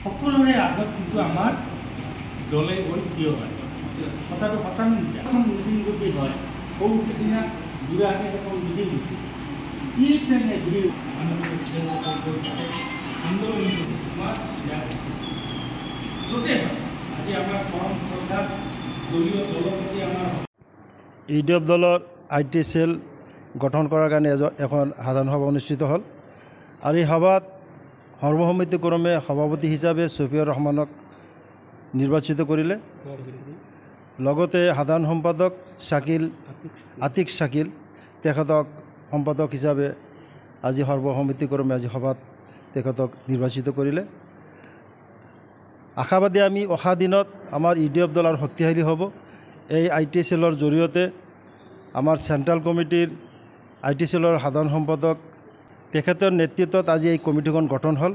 সকলোৰে আগত কিন্তু আমাৰ দলে গৈ থিয় হয়। কথাটো সঁচা নিছে এখন মিটিং যদি হয় সৌ সিদিনা বুঢ়াকে এখন মিটিং দিছিল কি ট্ৰেইনে ঘূৰি আন্দোলন য'তে হয় আজি আমাৰ পৰম শ্ৰদ্ধা দলীয় দলপতি আমাৰ ইউডিএফ দলৰ আইটি সেল গঠন কৰাৰ কাৰণে এখন সাধাৰণ সভা অনুষ্ঠিত হ'ল আৰু এই সভাত সৰ্বসন্মতিক্ৰমে সভাপতি হিচাপে ছফিউৰ ৰহমানক নিৰ্বাচিত কৰিলে। লগতে সাধাৰণ সম্পাদক আতিক শাকিল তেখেতক সম্পাদক হিচাপে আজি সৰ্বসন্মতিক্ৰমে আজি সভাত তেখেতক নিৰ্বাচিত কৰিলে। আশাবাদী আমি অহা দিনত আমাৰ ইউডিএফ দল আৰু শক্তিশালী হ'ব। এই আইটি সেলৰ জৰিয়তে আমাৰ চেণ্ট্ৰেল কমিটিৰ আইটি সেলৰ সাধাৰণ সম্পাদক তেখেতৰ নেতৃত্বত আজি এই কমিটিখন গঠন হ'ল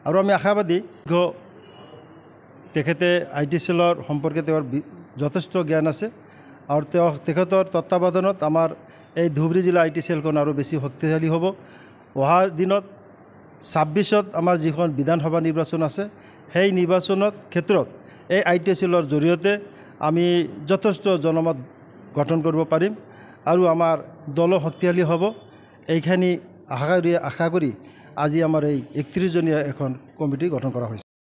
আৰু আমি আশাবাদী তেখেতে আইটি সেলৰ সম্পৰ্কে তেওঁৰ যথেষ্ট জ্ঞান আছে আৰু তেখেতৰ তত্ত্বাৱধানত আমাৰ এই ধুবুৰী জিলা আইটি সেলখন আৰু বেছি শক্তিশালী হ'ব। অহা দিনত 26ত আমাৰ যিখন বিধানসভা নিৰ্বাচন আছে সেই নিৰ্বাচনত ক্ষেত্ৰত এই আইটি সেলৰ জৰিয়তে আমি যথেষ্ট জনমত গঠন কৰিব পাৰিম আৰু আমাৰ দল শক্তিশালী হ'ব। এইখিনি আশা কৰি আজি আমাৰ এই 31জনীয়া এখন কমিটি গঠন কৰা হৈছে।